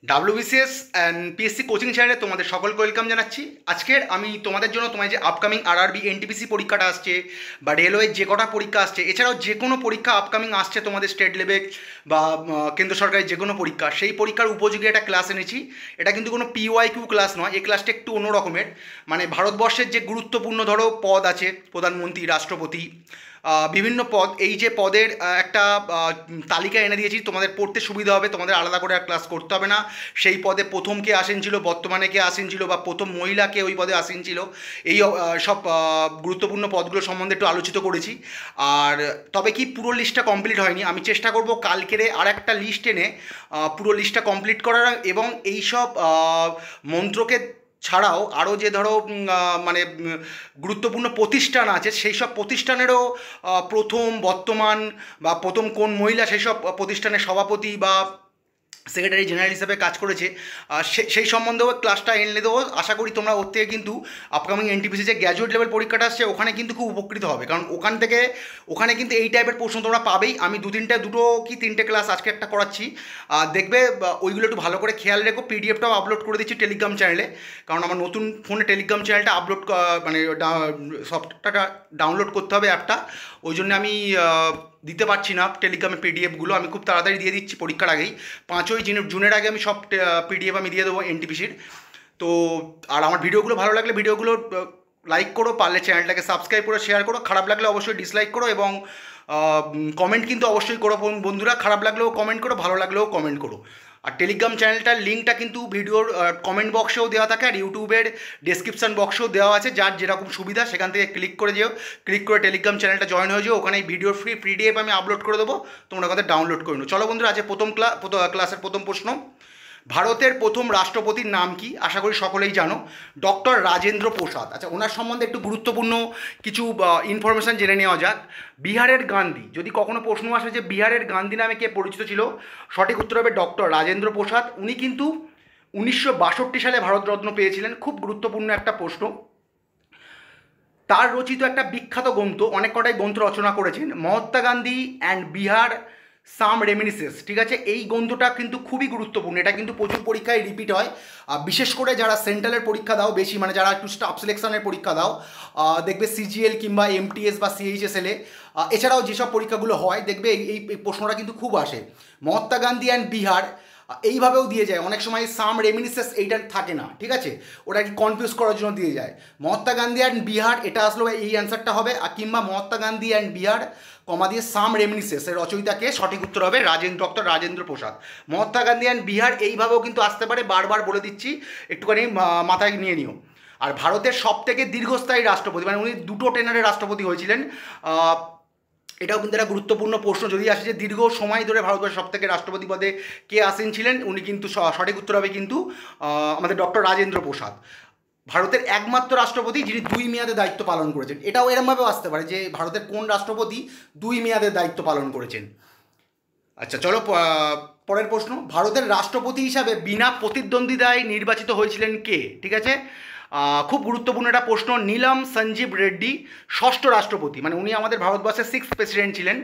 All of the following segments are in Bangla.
ডাব্লিউবিসিএস অ্যান্ড পিএসসি কোচিং চ্যানেলে তোমাদের সকলকে ওয়েলকাম জানাচ্ছি। আজকের আমি তোমাদের জন্য তোমার যে আপকামিং আরআরবি এনটিপিসি পরীক্ষাটা আসছে বা রেলওয়ের যে কটা পরীক্ষা আসছে, এছাড়াও যে কোনো পরীক্ষা আপকামিং আসছে তোমাদের স্টেট লেভেল বা কেন্দ্র সরকারের যে কোনো পরীক্ষা, সেই পরীক্ষার উপযোগী একটা ক্লাস এনেছি। এটা কিন্তু কোনো পিওয়াইকিউ ক্লাস নয়, এই ক্লাসটা একটু অন্য রকমের। মানে ভারতবর্ষের যে গুরুত্বপূর্ণ ধরো পদ আছে, প্রধানমন্ত্রী, রাষ্ট্রপতি, বিভিন্ন পদ, এই যে পদের একটা তালিকা এনে দিয়েছি, তোমাদের পড়তে সুবিধা হবে, তোমাদের আলাদা করে আর ক্লাস করতে হবে না। সেই পদে প্রথম কে আসীন ছিল, বর্তমানে কে আসীন ছিল, বা প্রথম মহিলা কে ওই পদে আসীন ছিল, এই সব গুরুত্বপূর্ণ পদগুলো সম্বন্ধে একটু আলোচিত করেছি। আর তবে কি পুরো লিস্টটা কমপ্লিট হয়নি, আমি চেষ্টা করব কালকেরে আর একটা লিস্ট এনে পুরো লিস্টটা কমপ্লিট করার, এবং এই সব মন্ত্রকে ছাড়াও আরও যে ধরো মানে গুরুত্বপূর্ণ প্রতিষ্ঠান আছে, সেই সব প্রতিষ্ঠানেরও প্রথম, বর্তমান বা প্রথম কোন মহিলা সেই সব প্রতিষ্ঠানের সভাপতি বা সেক্রেটারি জেনারেল হিসেবে কাজ করেছে, সেই সম্বন্ধেও ক্লাসটা এনে দেবো। আশা করি তোমরা ওর থেকে কিন্তু আপকামিং এনটিপিসি যে গ্র্যাজুয়েট লেভেল পরীক্ষাটা আসছে, ওখানে কিন্তু খুব উপকৃত হবে, কারণ ওখানে কিন্তু এই টাইপের প্রশ্ন তোমরা পাবেই। আমি দুটো কি তিনটে ক্লাস আজকে একটা করাচ্ছি, দেখবে ওইগুলো একটু ভালো করে খেয়াল রেখো। পিডিএফটাও আপলোড করে দিচ্ছি টেলিগ্রাম চ্যানেলে, কারণ আমার নতুন ফোনে টেলিগ্রাম চ্যানেলটা আপলোড মানে সফটওয়্যারটা ডাউনলোড করতে হবে, অ্যাপটা, ওই জন্য আমি দিতে পারছি না টেলিগ্রামে পিডিএফগুলো। আমি খুব তাড়াতাড়ি দিয়ে দিচ্ছি পরীক্ষার আগেই, 5ই জুনের আগে আমি সব পিডিএফ আমি দিয়ে দেবো এনটিপিসির। তো আর আমার ভিডিওগুলো ভালো লাগলে ভিডিওগুলো লাইক করো, পারলে চ্যানেলটাকে সাবস্ক্রাইব করো, শেয়ার করো, খারাপ লাগলে অবশ্যই ডিসলাইক করো, এবং কমেন্ট কিন্তু অবশ্যই করো বন্ধুরা। খারাপ লাগলেও কমেন্ট করো, ভালো লাগলেও কমেন্ট করো। আর টেলিগ্রাম চ্যানেলটার লিঙ্কটা কিন্তু ভিডিওর কমেন্ট বক্সেও দেওয়া থাকে, আর ইউটিউবের ডেসক্রিপশান বক্সেও দেওয়া আছে, যার যেরকম সুবিধা সেখান থেকে ক্লিক করে ক্লিক করে টেলিগ্রাম চ্যানেলটা জয়েন হয়ে যাও। ওখানে ভিডিওর ফ্রি পিডিএফ আমি আপলোড করে দেবো, তোমরা ওখানে ডাউনলোড করে নাও। চলো বন্ধুরা, আজকে ক্লাসের প্রথম প্রশ্ন, ভারতের প্রথম রাষ্ট্রপতির নাম কি? আশা করি সকলেই জানো, ডক্টর রাজেন্দ্র প্রসাদ। আচ্ছা, ওনার সম্বন্ধে একটু গুরুত্বপূর্ণ কিছু ইনফরমেশান জেনে নেওয়া যাক। বিহারের গান্ধী, যদি কখনো প্রশ্ন আসে যে বিহারের গান্ধী নামে কে পরিচিত ছিল, সঠিক উত্তর হবে ডক্টর রাজেন্দ্র প্রসাদ। উনি কিন্তু 1962 সালে ভারতরত্ন পেয়েছিলেন, খুব গুরুত্বপূর্ণ একটা প্রশ্ন। তার রচিত একটা বিখ্যাত গ্রন্থ, অনেক কটাই গ্রন্থ রচনা করেছেন, Mahatma Gandhi and Bihar some reminiscence, ঠিক আছে? এই গ্রন্থটা কিন্তু খুবই গুরুত্বপূর্ণ, এটা কিন্তু প্রচুর পরীক্ষায় রিপিট হয়, বিশেষ করে যারা সেন্ট্রালের পরীক্ষা দাও বেশি, মানে যারা একটু স্টাফ সিলেকশনের পরীক্ষা দাও, দেখবে সিজিএল কিংবা এমটিএস বা সিএইচএসএলে, এছাড়াও যেসব পরীক্ষাগুলো হয়, দেখবে এই প্রশ্নটা কিন্তু খুব আসে। মহাত্মা গান্ধী অ্যান্ড বিহার এইভাবেও দিয়ে যায়, অনেক সময় সাম রেমিনিসেন্স এইটা থাকে না, ঠিক আছে? ওটা কি কনফিউজ করার জন্য দিয়ে যায়। মহাত্মা গান্ধী অ্যান্ড বিহার, এটা আসলে এই অ্যান্সারটা হবে, আর কিংবা মহাত্মা গান্ধী অ্যান্ড বিহার কমা দিয়ে সাম রেমিনিসেন্স, এর রচয়িতাকে, সঠিক উত্তর হবে ডক্টর রাজেন্দ্র প্রসাদ। মহাত্মা গান্ধী অ্যান্ড বিহার এইভাবেও কিন্তু আসতে পারে, বারবার বলে দিচ্ছি, একটুখানি মাথায় নিয়ে নিও। আর ভারতের সবথেকে দীর্ঘস্থায়ী রাষ্ট্রপতি, মানে উনি 2 টেনারের রাষ্ট্রপতি হয়েছিলেন, এটাও কিন্তু একটা গুরুত্বপূর্ণ প্রশ্ন যদি আসে যে দীর্ঘ সময় ধরে ভারতবর্ষের সবথেকে রাষ্ট্রপতি পদে কে আসীন ছিলেন, উনি কিন্তু সঠিক উত্তর হবে কিন্তু আমাদের ডক্টর রাজেন্দ্র প্রসাদ। ভারতের একমাত্র রাষ্ট্রপতি যিনি 2 মেয়াদে দায়িত্ব পালন করেছেন, এটাও এরমভাবেও আসতে পারে যে ভারতের কোন রাষ্ট্রপতি 2 মেয়াদের দায়িত্ব পালন করেছেন। আচ্ছা চলো, পরের প্রশ্ন, ভারতের রাষ্ট্রপতি হিসাবে বিনা প্রতিদ্বন্দ্বিতায় নির্বাচিত হয়েছিলেন কে? ঠিক আছে, খুব গুরুত্বপূর্ণ একটা প্রশ্ন। নীলম সঞ্জীব রেড্ডি, ষষ্ঠ রাষ্ট্রপতি, মানে উনি আমাদের ভারতবর্ষের 6th প্রেসিডেন্ট ছিলেন,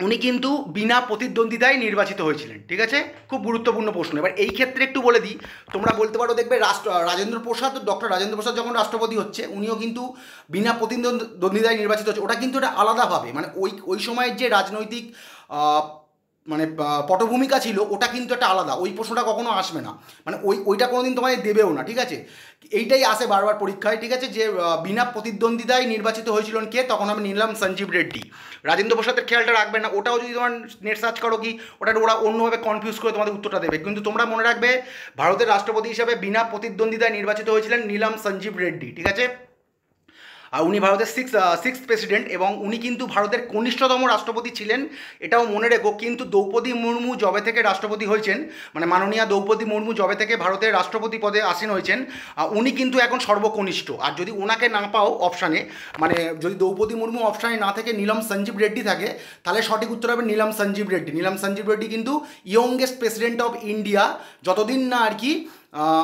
উনি কিন্তু বিনা প্রতিদ্বন্দ্বিতায় নির্বাচিত হয়েছিলেন, ঠিক আছে? খুব গুরুত্বপূর্ণ প্রশ্ন। এবার এই ক্ষেত্রে একটু বলে দিই, তোমরা বলতে পারো দেখবে ডক্টর রাজেন্দ্র প্রসাদ যখন রাষ্ট্রপতি হচ্ছে, উনিও কিন্তু বিনা প্রতিদ্বন্দ্বিতায় নির্বাচিত হচ্ছে, ওটা কিন্তু এটা আলাদাভাবে, মানে ওই সময়ের যে রাজনৈতিক মানে পটভূমিকা ছিল, ওটা কিন্তু একটা আলাদা, ওই প্রশ্নটা কখনো আসবে না, মানে ওইটা কোনোদিন তোমায় দেবেও না, ঠিক আছে? এইটাই আসে বারবার পরীক্ষায়, ঠিক আছে? যে বিনা প্রতিদ্বন্দ্বিতায় নির্বাচিত হয়েছিলেন কে, তখন আমি নিলাম সঞ্জীব রেড্ডি। রাজেন্দ্র প্রসাদের খেয়ালটা রাখবে না, ওটাও যদি তোমার নেট সার্চ করো কি, ওরা অন্যভাবে কনফিউজ করে তোমাদের উত্তরটা দেবে, কিন্তু তোমরা মনে রাখবে ভারতের রাষ্ট্রপতি হিসাবে বিনা প্রতিদ্বন্দ্বিতায় নির্বাচিত হয়েছিলেন নীলম সঞ্জীব রেড্ডি, ঠিক আছে? আর উনি ভারতের সিক্স প্রেসিডেন্ট, এবং উনি কিন্তু ভারতের কনিষ্ঠতম রাষ্ট্রপতি ছিলেন, এটাও মনে রেখো। কিন্তু দ্রৌপদী মুর্মু যবে থেকে রাষ্ট্রপতি হয়েছেন, মানে মাননীয়া দ্রৌপদী মুর্মু যবে থেকে ভারতের রাষ্ট্রপতি পদে আসীন হয়েছেন, উনি কিন্তু এখন সর্বকনিষ্ঠ। আর যদি ওনাকে না পাও অপশানে, মানে যদি দ্রৌপদী মুর্মু অপশানে না থেকে নীলম সঞ্জীব রেড্ডি থাকে, তাহলে সঠিক উত্তর হবে নীলম সঞ্জীব রেড্ডি। নীলম সঞ্জীব রেড্ডি কিন্তু ইয়ংগেস্ট প্রেসিডেন্ট অফ ইন্ডিয়া, যতদিন না আর কি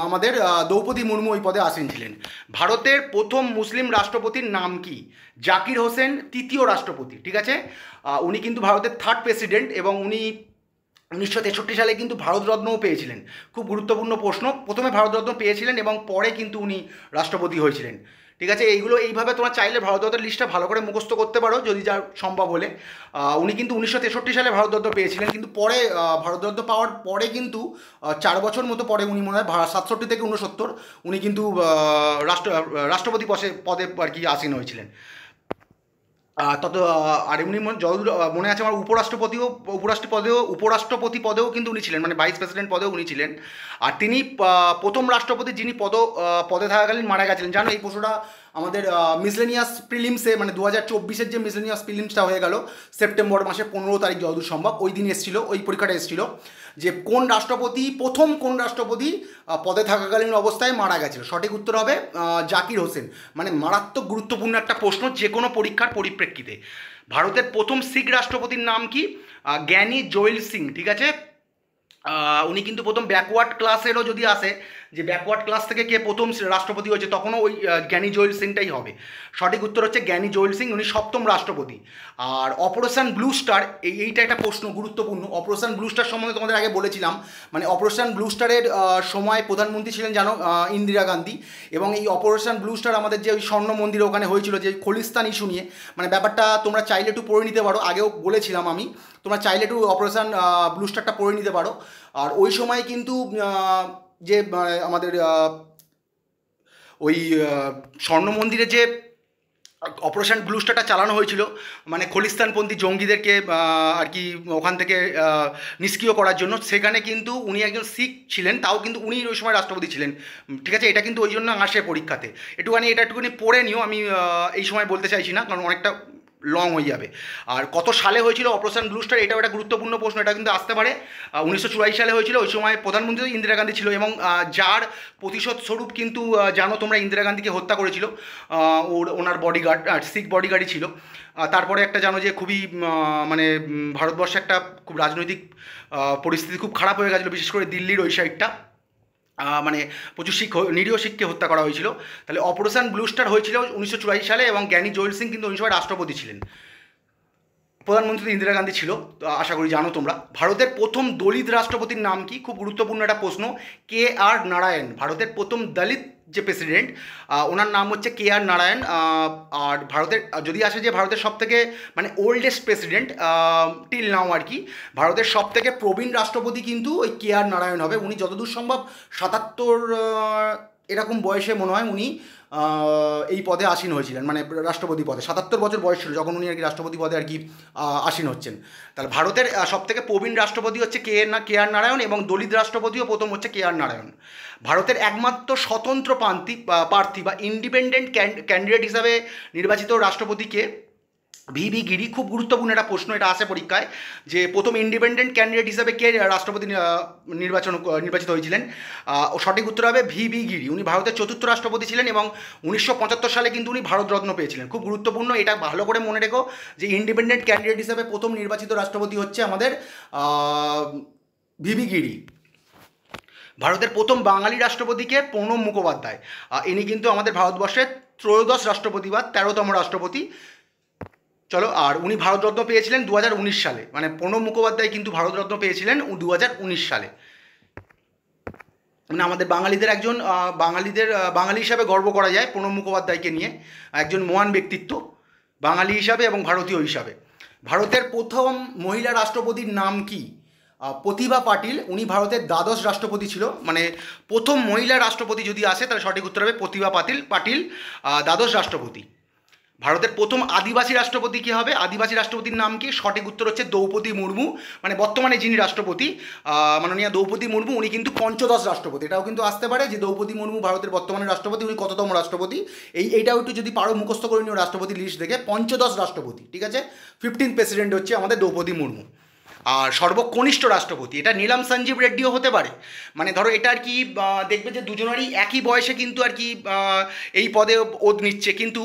আমাদের দ্রৌপদী মুর্মু ওই পদে আসীন ছিলেন। ভারতের প্রথম মুসলিম রাষ্ট্রপতির নাম কি? জাকির হোসেন, তৃতীয় রাষ্ট্রপতি, ঠিক আছে? উনি কিন্তু ভারতের 3rd প্রেসিডেন্ট, এবং উনি 1963 সালে কিন্তু ভারতরত্নও পেয়েছিলেন। খুব গুরুত্বপূর্ণ প্রশ্ন, প্রথমে ভারতরত্ন পেয়েছিলেন এবং পরে কিন্তু উনি রাষ্ট্রপতি হয়েছিলেন। ঠিক আছে, এইগুলো এইভাবে তোমরা চাইলে ভারতরত্নের লিস্টটা ভালো করে মুখস্থ করতে পারো যদি যা সম্ভব হলে। উনি কিন্তু 1963 সালে ভারতরত্ন পেয়েছিলেন, কিন্তু পরে ভারতরত্ন পাওয়ার পরে কিন্তু 4 বছর মতো পরে উনি মনে হয় 67 থেকে 69 উনি কিন্তু রাষ্ট্রপতি পদে আর কি আসীন হয়েছিলেন। তত আর এমনি যতদূর মনে আছে আমার উপরাষ্ট্রপতি পদেও কিন্তু উনি ছিলেন, মানে ভাইস প্রেসিডেন্ট পদেও উনি ছিলেন। আর তিনি প্রথম রাষ্ট্রপতি যিনি পদে থাকাকালীন মারা গেছিলেন। জানো এই প্রশ্নটা আমাদের মিসলেনিয়াস প্রিলিমসে, মানে 2024-এর যে মিসলেনিয়াস প্রিলিমসটা হয়ে গেল সেপ্টেম্বর মাসে 15 তারিখ যতদূর সম্ভব, ওই দিন এসেছিল, ওই পরীক্ষাটা এসেছিল যে কোন রাষ্ট্রপতি পদে থাকাকালীন অবস্থায় মারা গেছিল। সঠিক উত্তর হবে জাকির হোসেন। মানে মারাত্মক গুরুত্বপূর্ণ একটা প্রশ্ন যে কোনো পরীক্ষার পরিপ্রেক্ষিতে। ভারতের প্রথম শিখ রাষ্ট্রপতির নাম কি? জ্ঞানী জৈল সিং। ঠিক আছে, উনি কিন্তু প্রথম ব্যাকওয়ার্ড ক্লাসেরও যদি আসে যে ব্যাকওয়ার্ড ক্লাস থেকে কে প্রথম রাষ্ট্রপতি হয়েছে, তখনও ওই জ্ঞানী জৈল সিংটাই হবে। সঠিক উত্তর হচ্ছে জ্ঞানী জৈল সিং, উনি 7ম রাষ্ট্রপতি। আর অপারেশন ব্লু স্টার, এইটা একটা প্রশ্ন গুরুত্বপূর্ণ। অপারেশন ব্লু স্টার সম্বন্ধে তোমাদের আগে বলেছিলাম, মানে অপারেশন ব্লু স্টারের সময় প্রধানমন্ত্রী ছিলেন জানো ইন্দিরা গান্ধী। এবং এই অপারেশন ব্লু স্টার আমাদের যে ওই স্বর্ণ মন্দির ওখানে হয়েছিল যে খলিস্তান ইস্যু নিয়ে, মানে ব্যাপারটা তোমরা চাইলে একটু পড়ে নিতে পারো, আগেও বলেছিলাম আমি, তোমরা চাইলে একটু অপারেশন ব্লু স্টারটা পড়ে নিতে পারো। আর ওই সময় কিন্তু যে আমাদের ওই স্বর্ণ মন্দিরে যে অপারেশন ব্লু স্টারটা চালানো হয়েছিল, মানে খলিস্তানপন্থী জঙ্গিদেরকে আর কি ওখান থেকে নিষ্ক্রিয় করার জন্য, সেখানে কিন্তু উনি একজন শিখ ছিলেন, তাও কিন্তু উনি ওই সময় রাষ্ট্রপতি ছিলেন। ঠিক আছে, এটা কিন্তু ওই জন্য আসে পরীক্ষাতে। একটুখানি পড়ে নিও, আমি এই সময় বলতে চাইছি না কারণ অনেকটা লং হয়ে যাবে। আর কত সালে হয়েছিল অপারেশন ব্লু স্টার, এটাও একটা গুরুত্বপূর্ণ প্রশ্ন, এটা কিন্তু আসতে পারে। 1984 সালে হয়েছিল, ওই সময় প্রধানমন্ত্রী ইন্দিরা গান্ধী ছিল এবং যার প্রতিশোধ স্বরূপ কিন্তু জানো তোমরা ইন্দিরা গান্ধীকে হত্যা করেছিল ওনার বডিগার্ড, শিখ বডিগার্ডই ছিল। তারপরে একটা জানো যে খুবই মানে ভারতবর্ষে একটা খুব রাজনৈতিক পরিস্থিতি খুব খারাপ হয়ে গেছিলো, বিশেষ করে দিল্লির ওই সাইডটা, মানে প্রচুর নিরীহ শিখকে হত্যা করা হয়েছিল। তাহলে অপারেশন ব্লু স্টার হয়েছিল 1984 সালে এবং জ্ঞানী জৈল সিং কিন্তু ওই সময় রাষ্ট্রপতি ছিলেন, প্রধানমন্ত্রী ইন্দিরা গান্ধী ছিল। তো আশা করি জানো তোমরা। ভারতের প্রথম দলিত রাষ্ট্রপতির নাম কি? খুব গুরুত্বপূর্ণ একটা প্রশ্ন। KR নারায়ণ, ভারতের প্রথম দলিত যে প্রেসিডেন্ট, ওনার নাম হচ্ছে KR নারায়ণ। আর ভারতের যদি আসে যে ভারতের সবথেকে মানে ওল্ডেস্ট প্রেসিডেন্ট টিল নাও আর কি, ভারতের সবথেকে প্রবীণ রাষ্ট্রপতি কিন্তু ওই KR নারায়ণ হবে। উনি যতদূর সম্ভব 77 এরকম বয়সে মনে হয় উনি এই পদে আসীন হয়েছিলেন, মানে রাষ্ট্রপতি পদে 77 বছর বয়স ছিল যখন উনি আর কি রাষ্ট্রপতি পদে আর কি আসীন হচ্ছেন। তাহলে ভারতের সবথেকে প্রবীণ রাষ্ট্রপতি হচ্ছে KR নারায়ণ এবং দলিত রাষ্ট্রপতিও প্রথম হচ্ছে KR নারায়ণ। ভারতের একমাত্র স্বতন্ত্র প্রার্থী বা ইন্ডিপেন্ডেন্ট ক্যান্ডিডেট হিসাবে নির্বাচিত রাষ্ট্রপতিকে VV গিরি। খুব গুরুত্বপূর্ণ একটা প্রশ্ন, এটা আসে পরীক্ষায় যে প্রথম ইন্ডিপেন্ডেন্ট ক্যান্ডিডেট হিসাবে কে রাষ্ট্রপতি নির্বাচিত হয়েছিলেন। সঠিক উত্তর হবে VV গিরি। উনি ভারতের 4র্থ রাষ্ট্রপতি ছিলেন এবং 1975 সালে কিন্তু উনি ভারতরত্ন পেয়েছিলেন। খুব গুরুত্বপূর্ণ, এটা ভালো করে মনে রেখো যে ইন্ডিপেন্ডেন্ট ক্যান্ডিডেট হিসাবে প্রথম নির্বাচিত রাষ্ট্রপতি হচ্ছে আমাদের VV গিরি। ভারতের প্রথম বাঙালি রাষ্ট্রপতিকে প্রণব মুখোপাধ্যায়। ইনি কিন্তু আমাদের ভারতবর্ষের ত্রয়োদশ রাষ্ট্রপতি বা 13তম রাষ্ট্রপতি। চলো, আর উনি ভারতরত্ন পেয়েছিলেন 2019 সালে, মানে প্রণব মুখোপাধ্যায় কিন্তু ভারতরত্ন পেয়েছিলেন 2019 সালে। মানে আমাদের বাঙালিদের একজন বাঙালি হিসাবে গর্ব করা যায় প্রণব মুখোপাধ্যায়কে নিয়ে, একজন মহান ব্যক্তিত্ব বাঙালি হিসাবে এবং ভারতীয় হিসাবে। ভারতের প্রথম মহিলা রাষ্ট্রপতির নাম কি? প্রতিভা পাটিল। উনি ভারতের দ্বাদশ রাষ্ট্রপতি ছিল, মানে প্রথম মহিলা রাষ্ট্রপতি যদি আসে তাহলে সঠিক উত্তর হবে প্রতিভা পাটিল, দ্বাদশ রাষ্ট্রপতি। ভারতের প্রথম আদিবাসী রাষ্ট্রপতি কী হবে? আদিবাসী রাষ্ট্রপতির নাম কি? সঠিক উত্তর হচ্ছে দ্রৌপদী মুর্মু। মানে বর্তমানে যিনি রাষ্ট্রপতি মাননীয়া দ্রৌপদী মুর্মু, উনি কিন্তু পঞ্চদশ রাষ্ট্রপতি। এটাও কিন্তু আসতে পারে যে দ্রৌপদী মুর্মু ভারতের বর্তমানে রাষ্ট্রপতি, উনি কততম রাষ্ট্রপতি? এইটাও একটু যদি পারো মুখস্থ করে নিও রাষ্ট্রপতি লিস্ট দেখে, পঞ্চদশ রাষ্ট্রপতি। ঠিক আছে, 15th প্রেসিডেন্ট হচ্ছে আমাদের দ্রৌপদী মুর্মু। আর সর্বকনিষ্ঠ রাষ্ট্রপতি এটা নীলাম সঞ্জীব রেড্ডিও হতে পারে। মানে ধরো এটা আর কি দেখবে যে দুজনেরই একই বয়সে কিন্তু আর কি এই পদে ওদ নিচ্ছে, কিন্তু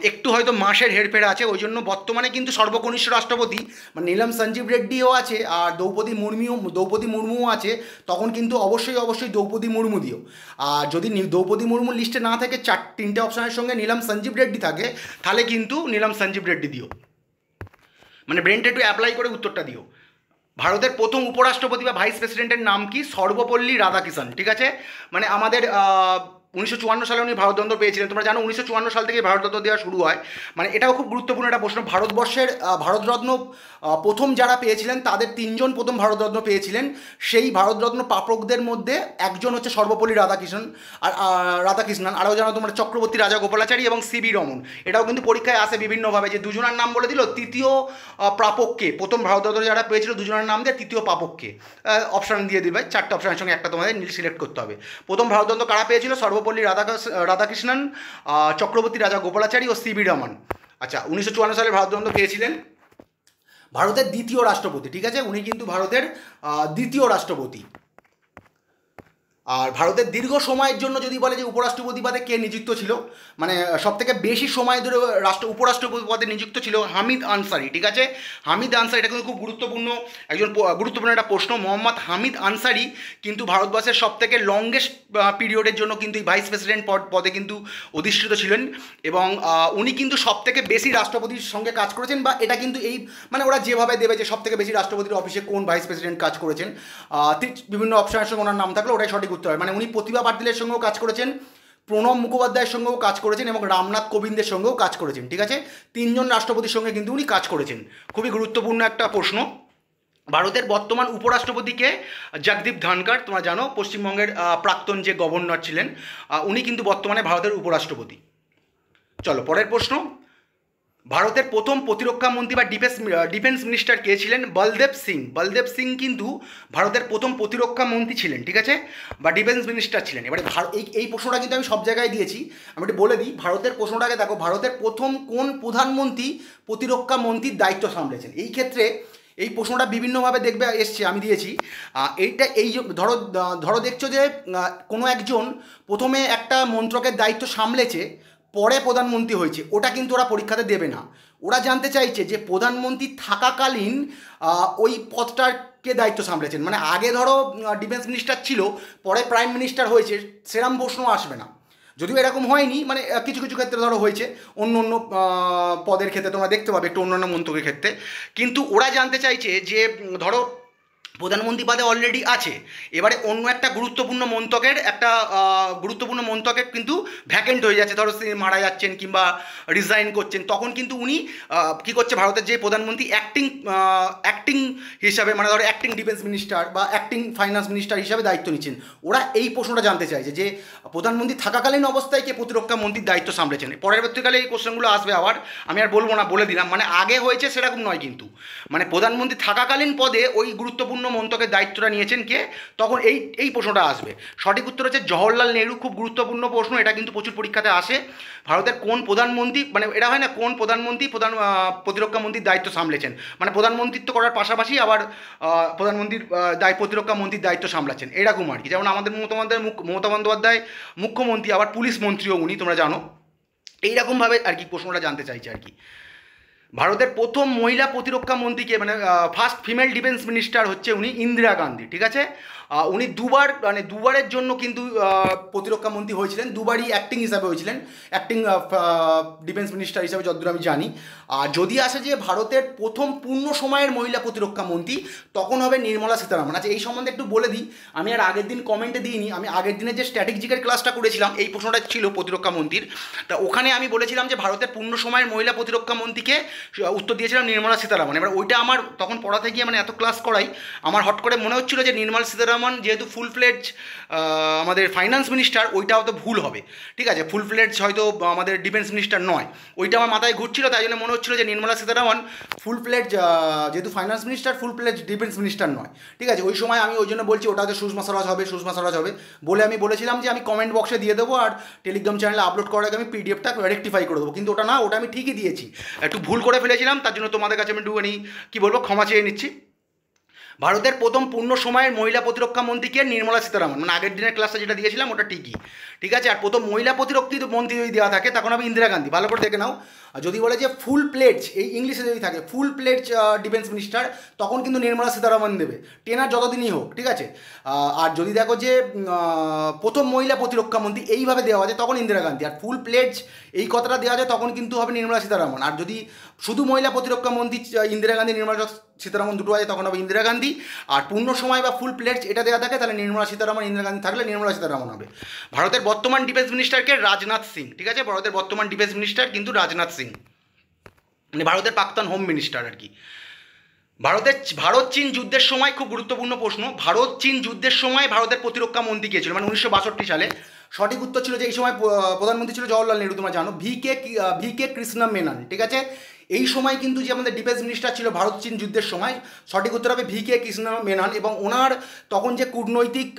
একটু হয়তো মাসের হেরফের আছে, ওই জন্য বর্তমানে কিন্তু সর্বকনিষ্ঠ রাষ্ট্রপতি মানে নীলাম সঞ্জীব রেড্ডিও আছে আর দ্রৌপদী মুর্মুও আছে। তখন কিন্তু অবশ্যই দ্রৌপদী মুর্মু দিও। আর যদি দ্রৌপদী মুর্মুর লিস্টে না থাকে, 3টে অপশানের সঙ্গে নীলাম সঞ্জীব রেড্ডি থাকে, তাহলে কিন্তু নীলাম সঞ্জীব রেড্ডি দিও। মানে ব্রেনটা একটু অ্যাপ্লাই করে উত্তরটা দিও। ভারতের প্রথম উপরাষ্ট্রপতি বা ভাইস প্রেসিডেন্টের নাম কি? সর্বপল্লী রাধাকৃষ্ণন, ঠিক আছে। মানে আমাদের 1954 সালে উনি ভারতরত্ন পেয়েছিলেন। তোমরা জানো 1954 সাল থেকে ভারতরত্ন দেওয়া শুরু হয়। মানে এটাও খুব গুরুত্বপূর্ণ একটা প্রশ্ন। ভারতবর্ষের ভারতরত্ন প্রথম যারা পেয়েছিলেন তাদের 3জন প্রথম ভারতরত্ন পেয়েছিলেন। সেই ভারতরত্ন প্রাপকদের মধ্যে একজন হচ্ছে সর্বপল্লী রাধাকৃষ্ণন, আর রাধাকৃষ্ণন। আরও জানো তোমরা চক্রবর্তী রাজাগোপালাচারী এবং সিবি রমন। এটাও কিন্তু পরীক্ষায় আসে বিভিন্নভাবে, যে দুজনের নাম বলে দিল, তৃতীয় প্রাপককে, প্রথম ভারতরত্ন যারা পেয়েছিল দুজনের নাম দিয়ে তৃতীয় প্রাপককে অপশান দিয়ে দিবে। 4টে অপশানের সঙ্গে একটা তোমাদের সিলেক্ট করতে হবে। প্রথম ভারতরত্ন কারা পেয়েছিল? সর্বপল্লী রাধাকৃষ্ণন, চক্রবর্তী রাজা গোপালাচারী ও সিবি রমন। আচ্ছা, 1954 সালে ভারতরত্ন পেয়েছিলেন ভারতের দ্বিতীয় রাষ্ট্রপতি, ঠিক আছে। উনি কিন্তু ভারতের দ্বিতীয় রাষ্ট্রপতি। আর ভারতের দীর্ঘ সময়ের জন্য যদি বলে যে উপরাষ্ট্রপতি পদে কে নিযুক্ত ছিল, মানে সবথেকে বেশি সময় ধরে উপরাষ্ট্রপতি পদে নিযুক্ত ছিল হামিদ আনসারি, ঠিক আছে। হামিদ আনসারি, এটা কিন্তু খুব গুরুত্বপূর্ণ গুরুত্বপূর্ণ একটা প্রশ্ন। মোহাম্মদ হামিদ আনসারি কিন্তু ভারতবর্ষের সবথেকে লংগেস্ট পিরিয়ডের জন্য কিন্তু এই ভাইস প্রেসিডেন্ট পদে কিন্তু অধিষ্ঠিত ছিলেন, এবং উনি কিন্তু সবথেকে বেশি রাষ্ট্রপতির সঙ্গে কাজ করেছেন। বা এটা কিন্তু এই মানে ওরা যেভাবে দেবে যে সবথেকে বেশি রাষ্ট্রপতির অফিসে কোন ভাইস প্রেসিডেন্ট কাজ করেছেন, বিভিন্ন অপশনের সঙ্গে ওনার নাম থাকলে ওটাই সঠিক উত্তর হয়। মানে উনি প্রতিভা পাটিলের সঙ্গেও কাজ করেছেন, প্রণব মুখোপাধ্যায়ের সঙ্গেও কাজ করেছেন এবং রামনাথ কোবিন্দের সঙ্গেও কাজ করেছেন, ঠিক আছে। 3জন রাষ্ট্রপতির সঙ্গে কিন্তু উনি কাজ করেছেন। খুবই গুরুত্বপূর্ণ একটা প্রশ্ন। ভারতের বর্তমান উপরাষ্ট্রপতিকে জগদীপ ধনকর, তোমরা জানো পশ্চিমবঙ্গের প্রাক্তন যে গভর্নর ছিলেন, উনি কিন্তু বর্তমানে ভারতের উপরাষ্ট্রপতি। চলো পরের প্রশ্ন। ভারতের প্রথম প্রতিরক্ষা মন্ত্রী বা ডিফেন্স মিনিস্টার কে ছিলেন? বলদেব সিং। বলদেব সিং কিন্তু ভারতের প্রথম প্রতিরক্ষা মন্ত্রী ছিলেন, ঠিক আছে, বা ডিফেন্স মিনিস্টার ছিলেন। এবারে এই প্রশ্নটা কিন্তু আমি সব জায়গায় দিয়েছি, আমি একটু বলে দিই। ভারতের প্রশ্নটাকে দেখো, ভারতের প্রথম কোন প্রধানমন্ত্রী প্রতিরক্ষা মন্ত্রীর দায়িত্ব সামলেছেন? এই ক্ষেত্রে এই প্রশ্নটা বিভিন্নভাবে দেখবে এসছে, আমি দিয়েছি এইটা। এই ধরো ধরো দেখছো যে কোনো একজন প্রথমে একটা মন্ত্রকের দায়িত্ব সামলেছে, পরে প্রধানমন্ত্রী হয়েছে, ওটা কিন্তু ওরা পরীক্ষাতে দেবে না। ওরা জানতে চাইছে যে প্রধানমন্ত্রী থাকাকালীন ওই পদটাকে দায়িত্ব সামলেছেন। মানে আগে ধরো ডিফেন্স মিনিস্টার ছিল, পরে প্রাইম মিনিস্টার হয়েছে, সেরম প্রশ্ন আসবে না। যদিও এরকম হয়নি, মানে কিছু কিছু ক্ষেত্রে ধরো হয়েছে, অন্য অন্য পদের ক্ষেত্রে তোমরা দেখতে পাবে, একটু অন্যান্য মন্ত্রকের ক্ষেত্রে। কিন্তু ওরা জানতে চাইছে যে ধরো প্রধানমন্ত্রী পদে অলরেডি আছে, এবারে অন্য একটা গুরুত্বপূর্ণ মন্ত্রকের কিন্তু ভ্যাকেন্ট হয়ে যাচ্ছে, ধরো মারা যাচ্ছেন কিংবা রিজাইন করছেন, তখন কিন্তু উনি কী করছে, ভারতের যে প্রধানমন্ত্রী অ্যাক্টিং হিসাবে, মানে ধরো অ্যাক্টিং ডিফেন্স মিনিস্টার বা অ্যাক্টিং ফাইন্যান্স মিনিস্টার হিসাবে দায়িত্ব নিচ্ছেন। ওরা এই প্রশ্নটা জানতে চাইছে যে প্রধানমন্ত্রী থাকাকালীন অবস্থায় কে প্রতিরক্ষা মন্ত্রীর দায়িত্ব সামলেছেন। পরবর্তীকালে এই কোশ্চেনগুলো আসবে আবার, আমি আর বলবো না, বলে দিলাম। মানে আগে হয়েছে সেরকম নয় কিন্তু, মানে প্রধানমন্ত্রী থাকাকালীন পদে ওই গুরুত্বপূর্ণ মন্ত্রকের দায়িত্বটা নিয়েছেন কে, তখন এই প্রশ্নটা আসবে। সঠিক উত্তর হচ্ছে জওহরলাল নেহরু। খুব গুরুত্বপূর্ণ প্রশ্ন, এটা কিন্তু প্রচুর পরীক্ষাতে আসে। ভারতের কোন প্রধানমন্ত্রী, মানে এটা হয় না, কোন প্রধানমন্ত্রী প্রতিরক্ষা মন্ত্রীর দায়িত্ব সামলেছেন, মানে প্রধানমন্ত্রিত্ব করার পাশাপাশি আবার প্রধানমন্ত্রীর প্রতিরক্ষা মন্ত্রীর দায়িত্ব সামলাচ্ছেন, এরকম আর কি। যেমন আমাদের মমতা বন্দ্যোপাধ্যায় মুখ্যমন্ত্রী, আবার পুলিশ মন্ত্রীও উনি, তোমরা জানো। এইরকমভাবে আর কি প্রশ্নটা জানতে চাইছে আর কি। ভারতের প্রথম মহিলা প্রতিরক্ষা মন্ত্রীকে, মানে ফার্স্ট ফিমেল ডিফেন্স মিনিস্টার হচ্ছে উনি ইন্দিরা গান্ধী, ঠিক আছে। উনি দুবারের জন্য কিন্তু প্রতিরক্ষা মন্ত্রী হয়েছিলেন, দুবারই অ্যাক্টিং হিসাবে হয়েছিলেন, অ্যাক্টিং ডিফেন্স মিনিস্টার হিসাবে, যতদূর আমি জানি। আর যদি আসে যে ভারতের প্রথম পূর্ণ সময়ের মহিলা প্রতিরক্ষা মন্ত্রী, তখন হবে নির্মলা সীতারামন। আচ্ছা, এই সম্বন্ধে একটু বলে দিই, আমি আর আগের দিন কমেন্টে দিইনি, আমি আগের দিনের যে স্ট্র্যাটেজিকের ক্লাসটা করেছিলাম, এই প্রশ্নটা ছিল প্রতিরক্ষা মন্ত্রীর। তা ওখানে আমি বলেছিলাম যে ভারতের পূর্ণ সময়ের মহিলা প্রতিরক্ষা মন্ত্রীকে উত্তর দিয়েছিলাম নির্মলা সীতারামন। এবার ওইটা আমার তখন পড়াতে গিয়ে, মানে এত ক্লাস করাই, আমার হট করে মনে হচ্ছিল যে নির্মলা সীতারামন যেহেতু ফুল ফ্লেজ আমাদের ফাইন্যান্স মিনিস্টার, ওইটা হয়তো ভুল হবে, ঠিক আছে। ফুল ফ্লেজ হয়তো আমাদের ডিফেন্স মিনিস্টার নয়, ওইটা আমার মাথায় ঘুরছিল, তাই জন্য মনে হচ্ছিল যে নির্মলা সীতারামন ফুল ফ্লেজ, যেহেতু ফাইন্যান্স মিনিস্টার, ফুল ফ্লেজ ডিফেন্স মিনিস্টার নয়, ঠিক আছে। ওই সময় আমি ওই জন্য বলছি ওটা হয়তো সুষমা স্বরাজ হবে বলে আমি বলেছিলাম যে আমি কমেন্ট বক্সে দিয়ে দেবো, আর টেলিগ্রাম চ্যানেলে আপলোড করার আগে আমি পিডিএফটা রেকটিফাই করে দেবো, কিন্তু ওটা না, ওটা আমি ঠিকই দিয়েছি, একটু ভুল করে ফেলেছিলাম, তার জন্য তোমাদের কাছে আমি একটুখানি কী বলবো, ক্ষমা চেয়ে নিচ্ছি। ভারতের প্রথম পূর্ণ সময়ের মহিলা প্রতিরক্ষা মন্ত্রীকে নির্মলা সীতারামন, মানে আগের দিনের ক্লাসে যেটা দিয়েছিলাম ওটা ঠিকই, ঠিক আছে। আর প্রথম মহিলা প্রতিরক্ষা মন্ত্রী যদি দেওয়া থাকে তখন হবে ইন্দিরা গান্ধী, ভালো করে দেখে নাও। আর যদি বলে যে ফুল প্লেজ, এই ইংলিশে যদি থাকে ফুল প্লেজ ডিফেন্স মিনিস্টার, তখন কিন্তু নির্মলা সীতারামন দেবে, টেনার যতদিনই হোক, ঠিক আছে। আর যদি দেখো যে প্রথম মহিলা প্রতিরক্ষা মন্ত্রী এইভাবে দেওয়া আছে তখন ইন্দিরা গান্ধী, আর ফুল প্লেজ এই কথাটা দেওয়া যায় তখন কিন্তু হবে নির্মলা সীতারামন। আর যদি শুধু মহিলা প্রতিরক্ষা মন্ত্রী ইন্দিরা গান্ধী, নির্মলা সীতারামন দুটো আছে তখন হবে ইন্দিরা গান্ধী। আর পূর্ণ সময় বা ফুল প্লেজ এটা দেওয়া থাকে তাহলে নির্মলা সীতারামন, ইন্দিরা গান্ধী থাকলে নির্মলা সীতারামন হবে। ভারতের বর্তমান ডিফেন্স মিনিস্টারকে রাজনাথ সিং, ঠিক আছে। ভারতের বর্তমান ডিফেন্স মিনিস্টার কিন্তু রাজনাথ সিং, মানে ভারতের প্রাক্তন হোম মিনিস্টার আর কি। ভারত চীন যুদ্ধের সময়, খুব গুরুত্বপূর্ণ প্রশ্ন, ভারত চীন যুদ্ধের সময় ভারতের প্রতিরক্ষা মন্ত্রী কে ছিল, মানে 1962 সালে। সঠিক উত্তর ছিল যে এই সময় প্রধানমন্ত্রী ছিল জওহরলাল নেহরু, তোমরা জানো, ভি কে কৃষ্ণা মেনন, ঠিক আছে। এই সময় কিন্তু যে আমাদের ডিফেন্স মিনিস্টার ছিল ভারত চীন যুদ্ধের সময়, সঠিক উত্তর হবে ভি কে কৃষ্ণা মেনন। এবং ওনার তখন যে কূটনৈতিক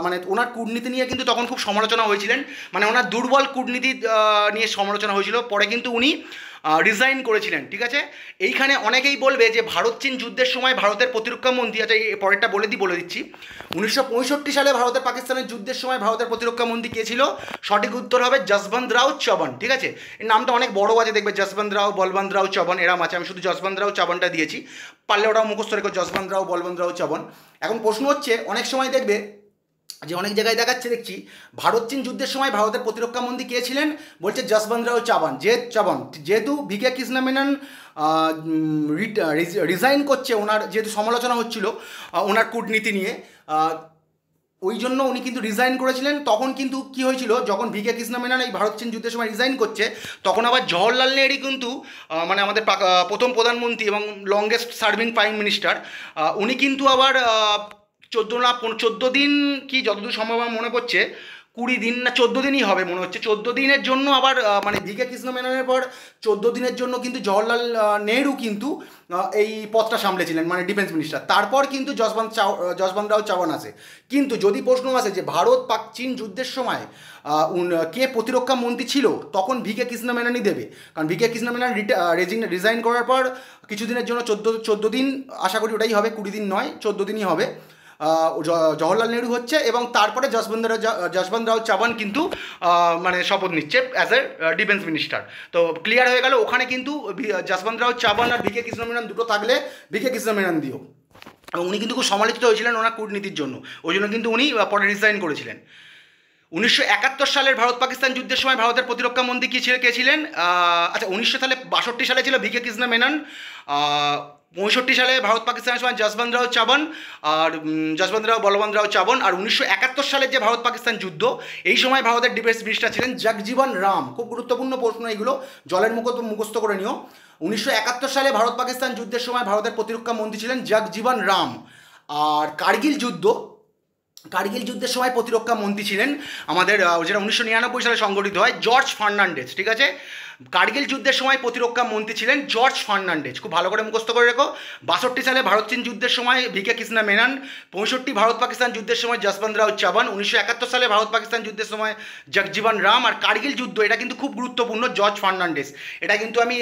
মানে ওনার কূটনীতি নিয়ে কিন্তু তখন খুব সমালোচনা হয়েছিলেন, মানে ওনার দুর্বল কূটনীতি নিয়ে সমালোচনা হয়েছিল। পরে কিন্তু উনি রিজাইন করেছিলেন, ঠিক আছে। এইখানে অনেকেই বলবে যে ভারত চীন যুদ্ধের সময় ভারতের প্রতিরক্ষা মন্ত্রী, আচ্ছা এই পরেরটা বলে দিচ্ছি, 1965 সালে ভারতের পাকিস্তানের যুদ্ধের সময় ভারতের প্রতিরক্ষা মন্ত্রী কে ছিল, সঠিক উত্তর হবে যশবন্ত রাও চবন, ঠিক আছে। এর নামটা অনেক বড় আছে, দেখবে যশবন্ত রাও, বলবন্ত রাও চবন এরম আছে, আমি শুধু যশবন্ত রাও চবনটা দিয়েছি, পারলে ওটাও মুখস্থ রেখো, যশবন্ত রাও, বলবন্ত রাও চবন। এখন প্রশ্ন হচ্ছে, অনেক সময় দেখবে যে অনেক জায়গায় দেখাচ্ছে, দেখছি ভারত চীন যুদ্ধের সময় ভারতের প্রতিরক্ষা মন্ত্রী কে ছিলেন, বলছে যশবন্ত রাও চবন, যেহেতু V K Krishna Menon resign করছে, ওনার যেহেতু সমালোচনা হচ্ছিল ওনার কূটনীতি নিয়ে, ওই জন্য উনি কিন্তু রিজাইন করেছিলেন। তখন কিন্তু কি হয়েছিল, যখন ভি কে কৃষ্ণা মেনন এই ভারত চীন যুদ্ধের সময় রিজাইন করছে, তখন আবার জওহরলাল নেহরু কিন্তু মানে আমাদের প্রথম প্রধানমন্ত্রী এবং লংগেস্ট সার্ভিং প্রাইম মিনিস্টার, উনি কিন্তু আবার 14 দিন কি যতদূর সম্ভব আমার মনে পড়ছে, 20 দিন না 14 দিনই হবে মনে হচ্ছে, 14 দিনের জন্য আবার মানে ভি কে কৃষ্ণ মেননের পর 14 দিনের জন্য কিন্তু জওহরলাল নেহরু কিন্তু এই পদটা সামলেছিলেন, মানে ডিফেন্স মিনিস্টার। তারপর কিন্তু যশবন্ত রাও চবন আসে। কিন্তু যদি প্রশ্ন আসে যে ভারত পাক চীন যুদ্ধের সময় কে প্রতিরক্ষা মন্ত্রী ছিল, তখন ভি কে কৃষ্ণ মেননই দেবে, কারণ V K Krishna Menon resign করার পর কিছুদিনের জন্য 14 দিন, আশা করি ওটাই হবে, 20 দিন নয় 14 দিনই হবে, জওহরলাল নেহরু হচ্ছে, এবং তারপরে যশবন্ত রাও চবন কিন্তু মানে শপথ নিচ্ছে অ্যাজ এ ডিফেন্স মিনিস্টার। তো ক্লিয়ার হয়ে গেল, ওখানে কিন্তু যশবন্ত রাও চবন আর ভি কে কৃষ্ণ মেনন দুটো থাকলে ভি কে কৃষ্ণ মেনন দিও। এবং উনি কিন্তু খুব সমালোচিত হয়েছিলেন ওনার কূটনীতির জন্য, ওই জন্য কিন্তু উনি পরে রিজাইন করেছিলেন। 1971 সালের ভারত পাকিস্তান যুদ্ধের সময় ভারতের প্রতিরক্ষা মন্ত্রী কে ছিলেন, আচ্ছা 1962 সালে ছিল ভি কে কৃষ্ণ মেনন, 65 সালে ভারত পাকিস্তানের সময় যশবন্ত রাও চবন, আর যশবন্ত রাও, বলবন্ত রাও চবন। আর 1971 সালের যে ভারত পাকিস্তান যুদ্ধ, এই সময় ভারতের ডিফেন্স মিনিস্টার ছিলেন জগজীবন রাম। খুব গুরুত্বপূর্ণ প্রশ্ন এগুলো, জলের মুখস্থ করে নিও। 1971 সালে ভারত পাকিস্তান যুদ্ধের সময় ভারতের প্রতিরক্ষা মন্ত্রী ছিলেন জগজীবন রাম। আর কার্গিল যুদ্ধের সময় প্রতিরক্ষা মন্ত্রী ছিলেন আমাদের, যেটা 1999 সালে সংগঠিত হয়, জর্জ ফার্নান্ডেজ, ঠিক আছে। কার্গিল যুদ্ধের সময় প্রতিরক্ষা মন্ত্রী ছিলেন জর্জ ফার্নান্ডেজ, খুব ভালো করে মুখস্থ করে রেখো। 62 সালে ভারত চীন যুদ্ধের সময় ভি কে কৃষ্ণা মেনন, 65 ভারত পাকিস্তান যুদ্ধের সময় যশবন্ত রাও চবন, 1971 সালে ভারত পাকিস্তান যুদ্ধের সময় জগজীবন রাম। আর কার্গিল যুদ্ধ, এটা কিন্তু খুব গুরুত্বপূর্ণ, জর্জ ফার্নান্ডেজ। এটা কিন্তু আমি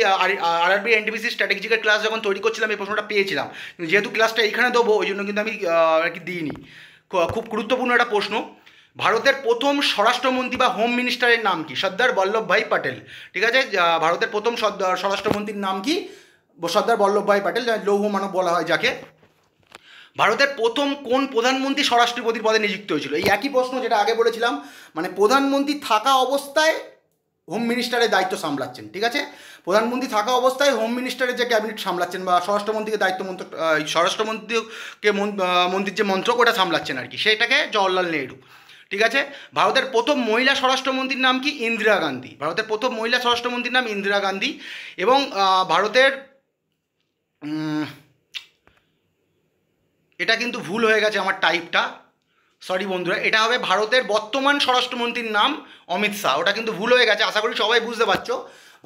আরআরবি এনটিপিসি স্ট্র্যাটেজিকের ক্লাস যখন তৈরি করছিলাম এই প্রশ্নটা পেয়েছিলাম, যেহেতু ক্লাসটা এইখানে দেবো ওই জন্য কিন্তু আমি আর কি দিইনি। খুব গুরুত্বপূর্ণ একটা প্রশ্ন, ভারতের প্রথম স্বরাষ্ট্রমন্ত্রী বা হোম মিনিস্টারের নাম কি, সর্দার বল্লভভাই প্যাটেল, ঠিক আছে। ভারতের প্রথম স্বরাষ্ট্রমন্ত্রীর নাম কি, সর্দার বল্লভভাই প্যাটেল, লৌহ মানব বলা হয় যাকে। ভারতের প্রথম কোন প্রধানমন্ত্রী স্বরাষ্ট্রপতির পদে নিযুক্ত হয়েছিল, এই একই প্রশ্ন যেটা আগে বলেছিলাম, মানে প্রধানমন্ত্রী থাকা অবস্থায় হোম মিনিস্টারের দায়িত্ব সামলাচ্ছেন, ঠিক আছে। প্রধানমন্ত্রী থাকা অবস্থায় হোম মিনিস্টারের যে ক্যাবিনেট সামলাচ্ছেন বা স্বরাষ্ট্রমন্ত্রীকে মন্ত্রীর যে মন্ত্রক ওটা সামলাচ্ছেন আর কি, সেটাকে জওহরলাল নেহরু, ঠিক আছে। ভারতের প্রথম মহিলা স্বরাষ্ট্রমন্ত্রীর নাম কি, ইন্দিরা গান্ধী। ভারতের প্রথম মহিলা স্বরাষ্ট্রমন্ত্রীর নাম ইন্দিরা গান্ধী। এবং ভারতের এটা কিন্তু ভুল হয়ে গেছে আমার টাইপটা, সরি বন্ধুরা, এটা হবে ভারতের বর্তমান স্বরাষ্ট্রমন্ত্রীর নাম অমিত শাহ, ওটা কিন্তু ভুল হয়ে গেছে, আশা করি সবাই বুঝতে পারছো।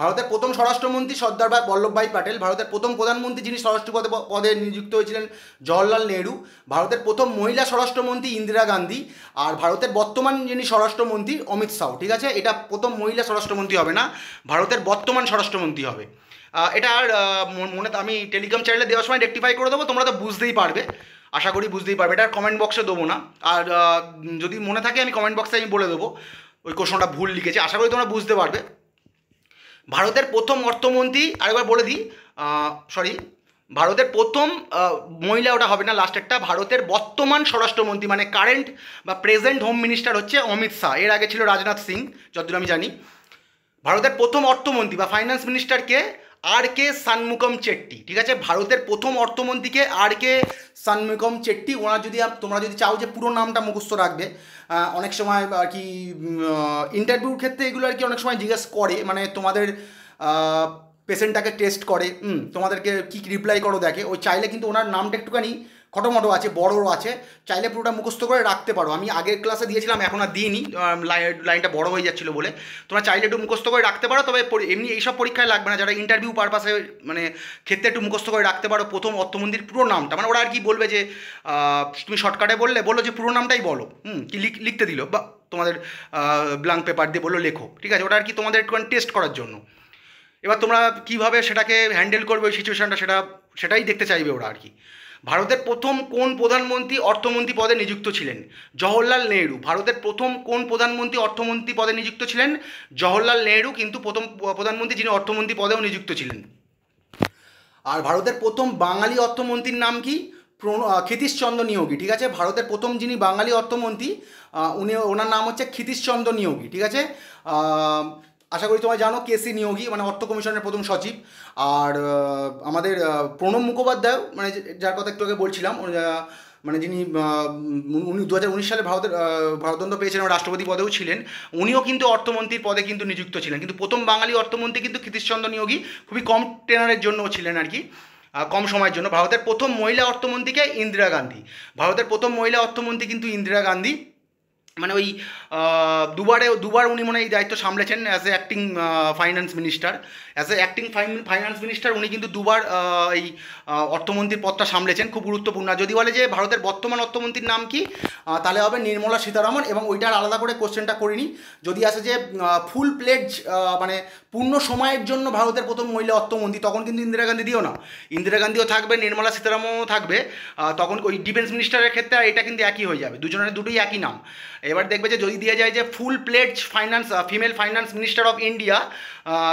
ভারতের প্রথম স্বরাষ্ট্রমন্ত্রী সর্দার বল্লভভাই প্যাটেল, ভারতের প্রথম প্রধানমন্ত্রী যিনি স্বরাষ্ট্র পদে নিযুক্ত হয়েছিলেন জওহরলাল নেহরু, ভারতের প্রথম মহিলা স্বরাষ্ট্রমন্ত্রী ইন্দিরা গান্ধী, আর ভারতের বর্তমান যিনি স্বরাষ্ট্রমন্ত্রী অমিত শাহ, ঠিক আছে। এটা প্রথম মহিলা স্বরাষ্ট্রমন্ত্রী হবে না, ভারতের বর্তমান স্বরাষ্ট্রমন্ত্রী হবে। এটা আর মনে, আমি টেলিগ্রাম চ্যানেলে দেওয়ার সময় রেকটিফাই করে দেবো, তোমরা তো বুঝতেই পারবে, আশা করি বুঝতেই পারবে। এটা কমেন্ট বক্সে দেবো না, আর যদি মনে থাকে আমি কমেন্ট বক্সে আমি বলে দেবো ওই কোশ্চনটা ভুল লিখেছি, আশা করি তোমরা বুঝতে পারবে। ভারতের প্রথম অর্থমন্ত্রী, আরেকবার বলে দিই, সরি, ভারতের প্রথম মহিলা, ওটা হবে না, লাস্টেরটা, ভারতের বর্তমান স্বরাষ্ট্রমন্ত্রী মানে কারেন্ট বা প্রেজেন্ট হোম মিনিস্টার হচ্ছে অমিত শাহ। এর আগে ছিল রাজনাথ সিং, যতদূর আমি জানি। ভারতের প্রথম অর্থমন্ত্রী বা ফাইন্যান্স মিনিস্টারকে আর কে সানমুখম চেট্টি, ঠিক আছে? ভারতের প্রথম অর্থমন্ত্রীকে আর কে সানমুখম চেট্টি। ওনার যদি তোমরা যদি চাও যে পুরো নামটা মুখস্থ রাখবে, অনেক সময় আর কি ইন্টারভিউর ক্ষেত্রে এগুলো আর কি অনেক সময় জিজ্ঞেস করে, মানে তোমাদের পেশেন্টটাকে টেস্ট করে, তোমাদেরকে কী রিপ্লাই করো দেখে, ওই চাইলে কিন্তু ওনার নামটা একটুখানি খটোমটো আছে, বড়ও আছে, চাইলে পুরোটা মুখস্থ করে রাখতে পারো। আমি আগের ক্লাসে দিয়েছিলাম, এখন আর দিইনি, লাইনটা বড় হয়ে যাচ্ছিলো বলে। তোমরা চাইলে একটু মুখস্থ করে রাখতে পারো, তবে এমনি এইসব পরীক্ষায় লাগবে না, যারা ইন্টারভিউ পারপাসে মানে ক্ষেত্রে একটু মুখস্থ করে রাখতে পারো প্রথম অর্থমন্ত্রীর পুরো নামটা। মানে ওরা আর কি বলবে যে তুমি শর্টকাটে বললো যে পুরো নামটাই বলো, কি লিখতে দিল, বা তোমাদের ব্ল্যাঙ্ক পেপার দিয়ে বললো লেখো, ঠিক আছে? ওটা আর কি তোমাদের একটুখানি টেস্ট করার জন্য। এবার তোমরা কীভাবে সেটাকে হ্যান্ডেল করবে ওই সিচুয়েশানটা, সেটাই দেখতে চাইবে ওরা আর কি। ভারতের প্রথম কোন প্রধানমন্ত্রী অর্থমন্ত্রী পদে নিযুক্ত ছিলেন? জওহরলাল নেহরু। ভারতের প্রথম কোন প্রধানমন্ত্রী অর্থমন্ত্রী পদে নিযুক্ত ছিলেন? জওহরলাল নেহরু কিন্তু প্রথম প্রধানমন্ত্রী যিনি অর্থমন্ত্রী পদেও নিযুক্ত ছিলেন। আর ভারতের প্রথম বাঙালি অর্থমন্ত্রীর নাম কি? ক্ষিতীশচন্দ্র নিয়োগী, ঠিক আছে? ভারতের প্রথম যিনি বাঙালি অর্থমন্ত্রী ওনার নাম হচ্ছে ক্ষিতীশচন্দ্র নিয়োগী, ঠিক আছে? আশা করি তোমরা জানো কেসি নিয়োগী মানে অর্থ কমিশনের প্রথম সচিব। আর আমাদের প্রণব মুখোপাধ্যায়, মানে যার কথা একটু আগে বলছিলাম, মানে যিনি 2019 সালে ভারতরত্ন পেয়েছেন, রাষ্ট্রপতি পদেও ছিলেন, উনিও কিন্তু অর্থমন্ত্রীর পদে কিন্তু নিযুক্ত ছিলেন। কিন্তু প্রথম বাঙালি অর্থমন্ত্রী কিন্তু ক্ষিতীশচন্দ্র নিয়োগী, খুবই কম টেনারের জন্যও ছিলেন আর কি, কম সময়ের জন্য। ভারতের প্রথম মহিলা অর্থমন্ত্রীকে ইন্দিরা গান্ধী। ভারতের প্রথম মহিলা অর্থমন্ত্রী কিন্তু ইন্দিরা গান্ধী, মানে ওই দুবার উনি মনে এই দায়িত্ব সামলেছেন as a acting finance minister. As a acting finance minister উনি কিন্তু দুবার এই অর্থমন্ত্রীর পদটা সামলেছেন, খুব গুরুত্বপূর্ণ। যদি বলে যে ভারতের বর্তমান অর্থমন্ত্রীর নাম কি, তাহলে হবে নির্মলা সীতারামন, এবং ওইটার আলাদা করে কোশ্চেনটা করিনি। যদি আসে যে ফুল প্লেজ মানে পূর্ণ সময়ের জন্য ভারতের প্রথম মহিলা অর্থমন্ত্রী, তখন কিন্তু ইন্দিরা গান্ধী দিও না, ইন্দিরা গান্ধীও থাকবে, নির্মলা সীতারামনও থাকবে, তখন ওই ডিফেন্স মিনিস্টারের ক্ষেত্রে এটা কিন্তু একই হয়ে যাবে, দুজনের দুটোই একই নাম। এবার দেখবে যে যদি দিয়ে যায় যে full pledge finance female finance minister of India,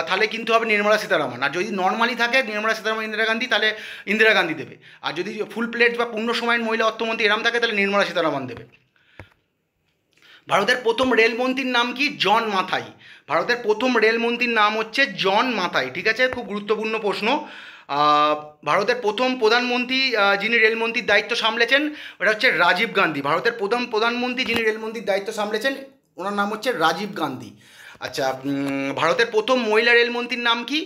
তাহলে কিন্তু হবে নির্মলা সীতারামন। আর যদি নর্মালি থাকে নির্মলা সীতারামন ইন্দিরা গান্ধী, তাহলে ইন্দিরা গান্ধী দেবে। আর যদি ফুল প্লেজ বা পূর্ণ সময়ের মহিলা অর্থমন্ত্রী এরম থাকে, তাহলে নির্মলা সীতারামন দেবে। ভারতের প্রথম রেলমন্ত্রীর নাম কি? জন মাথাই। ভারতের প্রথম রেলমন্ত্রীর নাম হচ্ছে জন মাথাই, ঠিক আছে? খুব গুরুত্বপূর্ণ প্রশ্ন। ভারতের প্রথম প্রধানমন্ত্রী যিনি রেলমন্ত্রীর দায়িত্ব সামলেছেন, ওটা হচ্ছে রাজীব গান্ধী। ভারতের প্রথম প্রধানমন্ত্রী যিনি রেলমন্ত্রীর দায়িত্ব সামলেছেন, ওনার নাম হচ্ছে রাজীব গান্ধী। আচ্ছা, ভারতের প্রথম মহিলা রেলমন্ত্রীর নাম কি?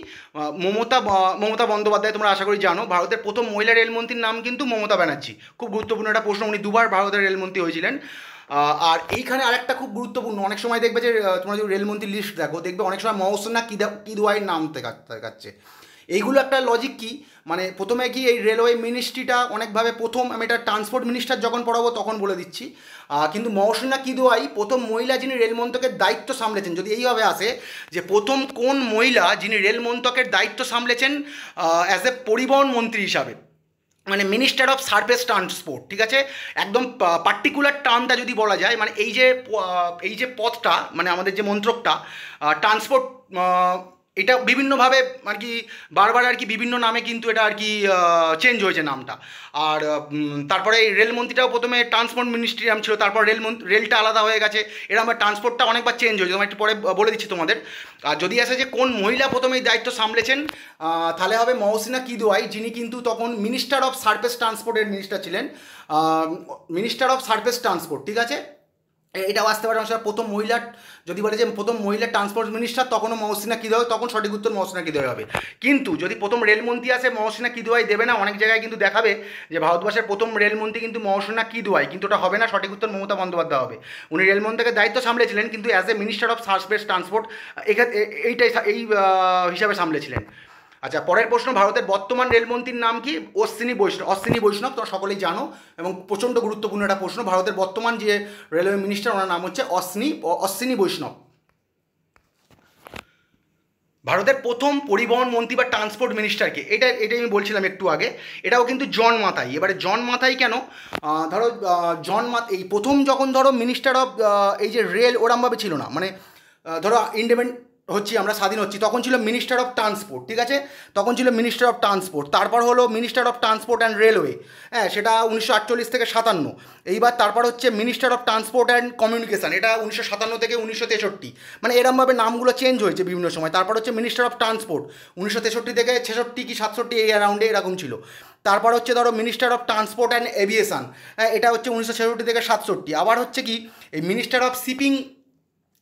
মমতা বন্দ্যোপাধ্যায়, তোমরা আশা করি জানো। ভারতের প্রথম মহিলা রেলমন্ত্রীর নাম কিন্তু মমতা ব্যানার্জি। খুব গুরুত্বপূর্ণ একটা প্রশ্ন, উনি দুবার ভারতের রেলমন্ত্রী হয়েছিলেন। আর এইখানে আরেকটা খুব গুরুত্বপূর্ণ, অনেক সময় দেখবে যে তোমরা যদি রেলমন্ত্রীর লিস্ট দেখো, দেখবে অনেক সময় মহসিনা কিদওয়াইয়ের নাম দেখাচ্ছে। এইগুলো একটা লজিক কি, মানে প্রথমে কি এই রেলওয়ে মিনিস্ট্রিটা অনেকভাবে প্রথম, আমি এটা ট্রান্সপোর্ট মিনিস্টার যখন পড়াবো তখন বলে দিচ্ছি, কিন্তু মহসিনা কিদওয়াই প্রথম মহিলা যিনি রেল মন্ত্রকের দায়িত্ব সামলেছেন, যদি এইভাবে আসে যে প্রথম কোন মহিলা যিনি রেল মন্ত্রকের দায়িত্ব সামলেছেন অ্যাজ এ পরিবহন মন্ত্রী হিসাবে, মানে মিনিস্টার অফ সার্ফেস ট্রান্সপোর্ট, ঠিক আছে? একদম পার্টিকুলার টার্মটা যদি বলা যায়, মানে এই যে পথটা, মানে আমাদের যে মন্ত্রকটা ট্রান্সপোর্ট, এটা বিভিন্নভাবে আর কি বারবার আর কি বিভিন্ন নামে কিন্তু এটা আর কি চেঞ্জ হয়েছে নামটা। আর তারপরে এই রেলমন্ত্রীটাও প্রথমে ট্রান্সপোর্ট মিনিস্ট্রি নাম ছিল, তারপর রেলটা আলাদা হয়ে গেছে, এরকম ট্রান্সপোর্টটা অনেকবার চেঞ্জ হয়েছে, আমি একটু পরে বলে দিচ্ছি তোমাদের। আর যদি আসে যে কোন মহিলা প্রথমে এই দায়িত্ব সামলেছেন, তাহলে হবে মহসিনা কিদওয়াই, যিনি কিন্তু তখন মিনিস্টার অফ সার্ফেস ট্রান্সপোর্টের মিনিস্টার ছিলেন, মিনিস্টার অফ সার্ফেস ট্রান্সপোর্ট, ঠিক আছে? এটাও আসতে পারে অনেক প্রথম মহিলা, যদি বলে যে প্রথম মহিলা ট্রান্সপোর্ট মিনিস্টার, তখনও মহসিনা কিদওয়াই, তখন সঠিক উত্তর মহসিনা কিদওয়াই হবে। কিন্তু যদি প্রথম রেলমন্ত্রী আসে, মহসিনা কিদওয়াই দেবে না, অনেক জায়গায় কিন্তু দেখাবে যে ভারতবর্ষের প্রথম রেলমন্ত্রী কিন্তু মহসিনা কিদওয়াই, কিন্তু ওটা হবে না, সঠিক উত্তর মমতা বন্দ্যোপাধ্যায় হবে। উনি রেলমন্ত্রীকে দায়িত্ব সামলেছিলেন, কিন্তু as a minister of surface transport এই হিসাবে সামলেছিলেন। আচ্ছা, পরের প্রশ্ন, ভারতের বর্তমান রেলমন্ত্রীর নাম কি? অশ্বিনী বৈষ্ণব, তোমরা সকলেই জানো, এবং প্রচণ্ড গুরুত্বপূর্ণ একটা প্রশ্ন। ভারতের বর্তমান যে রেলওয়ে মিনিস্টার, ওনার নাম হচ্ছে অশ্বিনী বৈষ্ণব। ভারতের প্রথম পরিবহন মন্ত্রী বা ট্রান্সপোর্ট মিনিস্টারকে, এটাই আমি বলছিলাম একটু আগে, এটাও কিন্তু জন মাথাই। এবারে জন মাথাই কেন? ধরো এই প্রথম যখন ধরো মিনিস্টার অফ এই যে রেল, ওরমভাবে ছিল না, মানে ধরো হচ্ছি, আমরা স্বাধীন হচ্ছি, তখন ছিল মিনিস্টার অফ ট্রান্সপোর্ট, ঠিক আছে, তখন ছিল মিনিস্টার অফ ট্রান্সপোর্ট, তারপর হলো minister of transport and railway, হ্যাঁ সেটা 1948 থেকে 57। এইবার তারপর হচ্ছে minister of transport and communication, এটা 1957 থেকে 1963, মানে এরমভাবে নামগুলো চেঞ্জ হয়েছে বিভিন্ন সময়। তারপর হচ্ছে মিনিস্টার অফ ট্রান্সপোর্ট 1963 থেকে 66 কি 67 এই অ্যারাউন্ডে এরকম ছিল। তারপর হচ্ছে ধরো minister of transport and aviation, এটা হচ্ছে 1966 থেকে 67। আবার হচ্ছে কি এই minister of shipping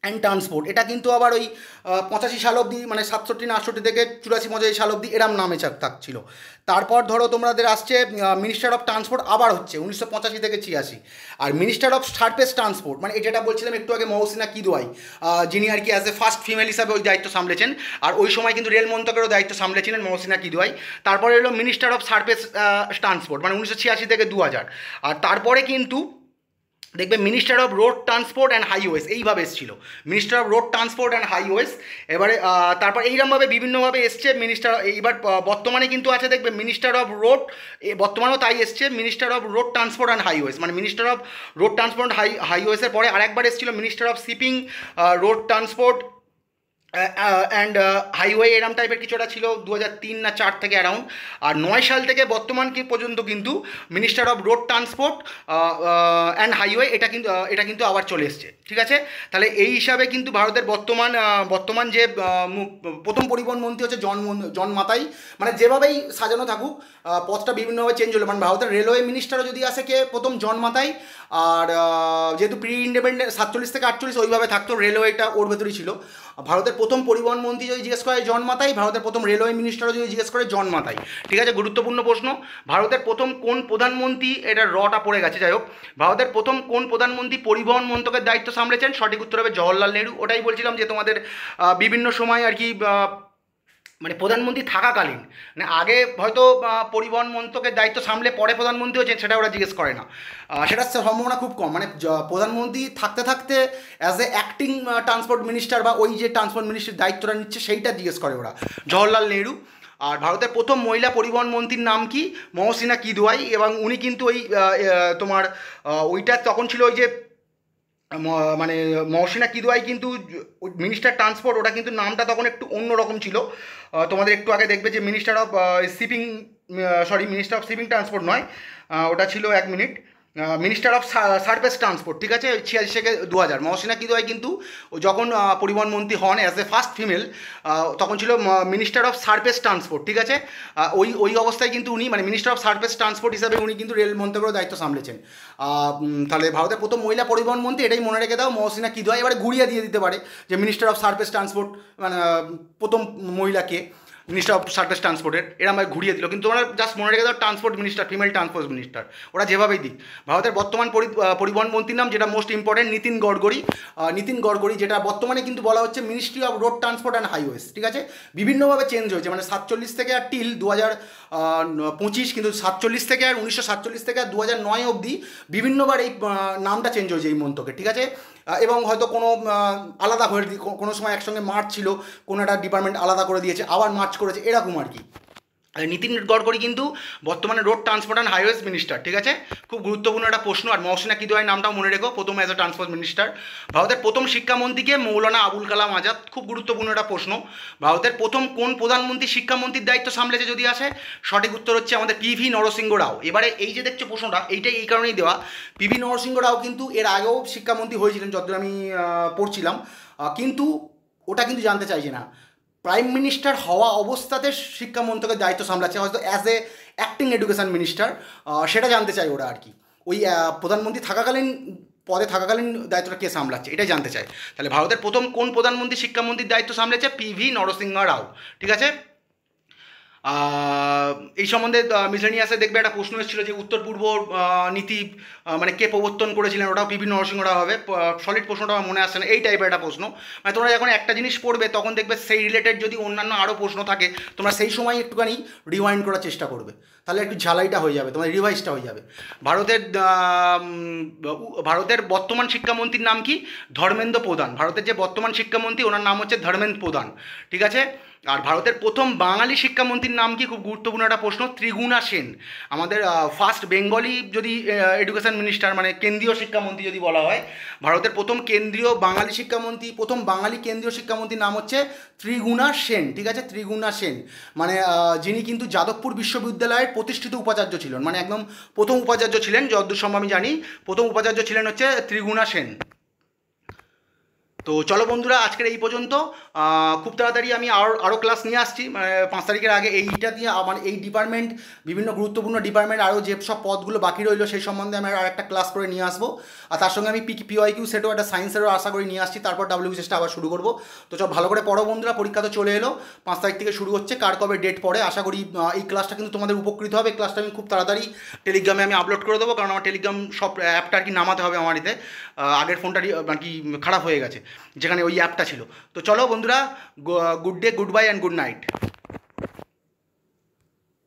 and transport, এটা কিন্তু আবার ওই 85 সাল অবধি, মানে 67 না 68 থেকে 84 85 সাল অবধি এরম নামে থাকছিল। তারপর ধরো তোমাদের আসছে মিনিস্টার অফ ট্রান্সপোর্ট আবার হচ্ছে 1985 থেকে 86। আর মিনিস্টার অফ সারফেস ট্রান্সপোর্ট, মানে যেটা বলছিলাম একটু আগে, মহসিনা কিদওয়াই, যিনি আর কি অ্যাজ এ ফার্স্ট ফিমেল হিসাবে ওই দায়িত্ব সামলেছেন, আর ওই সময় কিন্তু রেল মন্ত্রকেরও দায়িত্ব সামলেছিলেন মহসিনা কিদওয়াই। তারপরে এলো মিনিস্টার অফ সারফেস ট্রান্সপোর্ট, মানে 1986 থেকে 2000। আর তারপরে কিন্তু দেখবে minister of road transport and highways এইভাবে এসেছিল, minister of road transport and highways. এবারে তারপর এইরকমভাবে বিভিন্নভাবে এসছে মিনিস্টার। এইবার বর্তমানে কিন্তু আছে দেখবে মিনিস্টার অফ রোড, বর্তমানেও তাই এসছে minister of road transport and highways, মানে মিনিস্টার অফ রোড ট্রান্সপোর্ট হাইওয়েজের পরে আরেকবার এসেছিল minister of shipping, road transport and highway, এরম টাইপের কিছুটা ছিল 2003 না 4 থেকে অ্যারাউন্ড। আর 9 সাল থেকে বর্তমান কি পর্যন্ত কিন্তু minister of road transport and highway, এটা কিন্তু আবার চলে এসছে, ঠিক আছে। তাহলে এই হিসাবে কিন্তু ভারতের বর্তমান যে প্রথম পরিবহন মন্ত্রী হচ্ছে জন মাতাই, মানে যেভাবেই সাজানো থাকুক পথটা বিভিন্নভাবে চেঞ্জ হলো, মানে ভারতের রেলওয়ে মিনিস্টারও যদি আসে কে প্রথম জন মাতাই, আর যেহেতু প্রি ইন্ডিপেন্ডেন্ট 47 থেকে 48 ওইভাবে থাকতো, রেলওয়েটা ওর ভেতরেই ছিল। ভারতের প্রথম পরিবহন মন্ত্রী যদি জিজ্ঞেস করে জন মাতাই, ভারতের প্রথম রেলওয়ে মিনিস্টারও যদি জিজ্ঞেস করে জন মাতাই, ঠিক আছে। গুরুত্বপূর্ণ প্রশ্ন, ভারতের প্রথম কোন প্রধানমন্ত্রী, এটা রটা পড়ে গেছে, যাই হোক, ভারতের প্রথম কোন প্রধানমন্ত্রী পরিবহন মন্ত্রকের দায়িত্ব সামলেছেন? সঠিক উত্তর হবে জওহরলাল নেহরু। ওটাই বলছিলাম যে তোমাদের বিভিন্ন সময় আর কি মানে প্রধানমন্ত্রী থাকাকালীন, মানে আগে হয়তো পরিবহন মন্ত্রকের দায়িত্ব সামলে পরে প্রধানমন্ত্রী হচ্ছেন, সেটা ওরা জিজ্ঞেস করে না, সেটার সম্ভাবনা খুব কম। মানে প্রধানমন্ত্রী থাকতে থাকতে as a acting transport minister বা ওই যে ট্রান্সপোর্ট মিনিস্টার দায়িত্বটা নিচ্ছে সেইটা জিজ্ঞেস করে ওরা, জওহরলাল নেহরু। আর ভারতের প্রথম মহিলা পরিবহন মন্ত্রীর নাম কি? মহসিনা কিদওয়াই। এবং উনি কিন্তু ওই তোমার ওইটা তখন ছিল ওই যে মানে মহসিনা কিদওয়াই কিন্তু মিনিস্টার ট্রান্সপোর্ট, ওটা কিন্তু নামটা তখন একটু অন্যরকম ছিল। তোমাদের একটু আগে দেখবে যে minister of shipping, minister of shipping transport নয়, ওটা ছিল 1 minute, minister of surface transport, ঠিক আছে, 86 থেকে 2000। মহসিনা কিদওয়াই কিন্তু যখন পরিবহন মন্ত্রী হন অ্যাজ এ ফার্স্ট ফিমেল, তখন ছিল মিনিস্টার অফ সারফেস ট্রান্সপোর্ট, ঠিক আছে। ওই অবস্থায় কিন্তু উনি, মানে মিনিস্টার অফ সারফেস ট্রান্সপোর্ট হিসাবে উনি কিন্তু রেল মন্ত্রকেরও দায়িত্ব সামলেছেন। তাহলে ভারতের প্রথম মহিলা পরিবহন মন্ত্রী, এটাই মনে রেখে দাও, মহসিনা কিদওয়াই। এবারে ঘুরিয়ে দিয়ে দিতে পারে যে মিনিস্টার অফ সারফেস ট্রান্সপোর্ট, মানে প্রথম মহিলাকে মিনিস্টার অফ সার্ফেস ট্রান্সপোর্টের, এরা আমায় ঘুরিয়ে দিল, কিন্তু ওরা জাস্ট মনে রেখে দাও transport minister, female transport minister, ওরা যেভাবেই দিক। ভারতের বর্তমান পরিবহন মন্ত্রীর নাম, যেটা মোস্ট ইম্পর্টেন্ট, নীতিন গডকরি। নীতিন গডকরি, যেটা বর্তমানে কিন্তু বলা হচ্ছে ministry of road transport and highways, ঠিক আছে। বিভিন্নভাবে চেঞ্জ হয়েছে, মানে 47 থেকে আর টিল 2025, কিন্তু 47 থেকে আর 1947 থেকে আর 2009 অবধি বিভিন্নবার এই নামটা চেঞ্জ হয়েছে এই মন্ত্রকে, ঠিক আছে। এবং হয়তো কোনো আলাদা হয়ে কোনো সময় একসঙ্গে মার্চ ছিল, কোনো একটা ডিপার্টমেন্ট আলাদা করে দিয়েছে, আবার মার্চ করেছে, এরকম আর কি। নীতিন গডকরি কিন্তু বর্তমানে road transport and highways minister, ঠিক আছে। খুব গুরুত্বপূর্ণ একটা প্রশ্ন। আর মহসিনা কিদওয়াই নামটাও মনে রেখো, প্রথম অ্যাজ এ ট্রান্সপোর্ট মিনিস্টার। ভারতের প্রথম শিক্ষামন্ত্রীকে? মৌলানা আবুল কালাম আজাদ। খুব গুরুত্বপূর্ণ একটা প্রশ্ন। ভারতের প্রথম কোন প্রধানমন্ত্রী শিক্ষামন্ত্রীর দায়িত্ব সামলেছে যদি আসে, সঠিক উত্তর হচ্ছে আমাদের পিভি নরসিংহ রাও। এবারে এই যে দেখছো প্রশ্নটা, এইটাই এই কারণেই দেওয়া, পিভি নরসিংহ রাও কিন্তু এর আগেও শিক্ষামন্ত্রী হয়েছিলেন যতদূর আমি পড়ছিলাম, কিন্তু ওটা কিন্তু জানতে চাইছে না। প্রাইম মিনিস্টার হওয়া অবস্থাতে শিক্ষা মন্ত্রকের দায়িত্ব সামলাচ্ছে, হয়তো as a acting education minister, সেটা জানতে চাই ওরা আর কি। ওই প্রধানমন্ত্রী থাকাকালীন, পদে থাকাকালীন দায়িত্বটা কে সামলাচ্ছে, এটাই জানতে চায়। তাহলে ভারতের প্রথম কোন প্রধানমন্ত্রী শিক্ষামন্ত্রীর দায়িত্ব সামলেছে? পিভি নরসিংহ রাও, ঠিক আছে। এই সম্বন্ধে মিসলেনিয়াসে দেখবে একটা প্রশ্ন এসেছিল যে উত্তর পূর্ব নীতি মানে কে প্রবর্তন করেছিলেন, ওটাও পিভি নরসিংহ রাও হবে। সলিড প্রশ্নটা আমার মনে আসছে না, এই টাইপের একটা প্রশ্ন। মানে তোমরা যখন একটা জিনিস পড়বে তখন দেখবে সেই রিলেটেড যদি অন্যান্য আরও প্রশ্ন থাকে, তোমরা সেই সময় একটুখানি রিওয়াইন্ড করার চেষ্টা করবে, তাহলে একটু ঝালাইটা হয়ে যাবে, তোমার রিভাইজটা হয়ে যাবে। ভারতের বর্তমান শিক্ষামন্ত্রীর নাম কি? ধর্মেন্দ্র প্রধান। ভারতের যে বর্তমান শিক্ষামন্ত্রী, ওনার নাম হচ্ছে ধর্মেন্দ্র প্রধান, ঠিক আছে। আর ভারতের প্রথম বাঙালি শিক্ষামন্ত্রীর নাম কি? খুব গুরুত্বপূর্ণ একটা প্রশ্ন, ত্রিগুণা সেন। আমাদের ফার্স্ট বেঙ্গলি যদি এডুকেশন মিনিস্টার, মানে কেন্দ্রীয় শিক্ষামন্ত্রী যদি বলা হয়, ভারতের প্রথম কেন্দ্রীয় বাঙালি শিক্ষামন্ত্রী, প্রথম বাঙালি কেন্দ্রীয় শিক্ষামন্ত্রীর নাম হচ্ছে ত্রিগুণা সেন, ঠিক আছে? ত্রিগুণা সেন, মানে যিনি কিন্তু যাদবপুর বিশ্ববিদ্যালয়ের প্রতিষ্ঠিত উপাচার্য ছিলেন, মানে একদম প্রথম উপাচার্য ছিলেন, যতদূর সম্ভব আমি জানি প্রথম উপাচার্য ছিলেন হচ্ছে ত্রিগুণা সেন। তো চলো বন্ধুরা, আজকের এই পর্যন্ত। খুব তাড়াতাড়ি আমি আরও ক্লাস নিয়ে আসছি, মানে 5 তারিখের আগে এইটা দিয়ে আমার এই ডিপার্টমেন্ট, বিভিন্ন গুরুত্বপূর্ণ ডিপার্টমেন্ট আরও যে সব পদগুলো বাকি রইলো সেই সম্বন্ধে আমি আর একটা ক্লাস করে নিয়ে আসবো। আর তার সঙ্গে আমি পিওয়াইকিউ সেটও একটা সায়েন্সেরও আশা করি নিয়ে আসছি, তারপর ডাব্লিউবিসিএসটা আবার শুরু করবো। তো চল ভালো করে পড়ো বন্ধুরা, পরীক্ষা তো চলে এলো, 5 তারিখ থেকে শুরু হচ্ছে, কার কবে ডেট পড়ে আশা করি এই ক্লাসটা কিন্তু তোমাদের উপকৃত হবে। এই ক্লাসটা আমি খুব তাড়াতাড়ি টেলিগ্রামে আমি আপলোড করে দেবো, কারণ আমার টেলিগ্রাম সব অ্যাপটা আর কি নামাতে হবে আমার এতে। আগের ফোনটা আর কি খারাপ হয়ে গেছে, যেখানে ওই অ্যাপটা ছিল। তো চলো বন্ধুরা, good day, good bye and good night.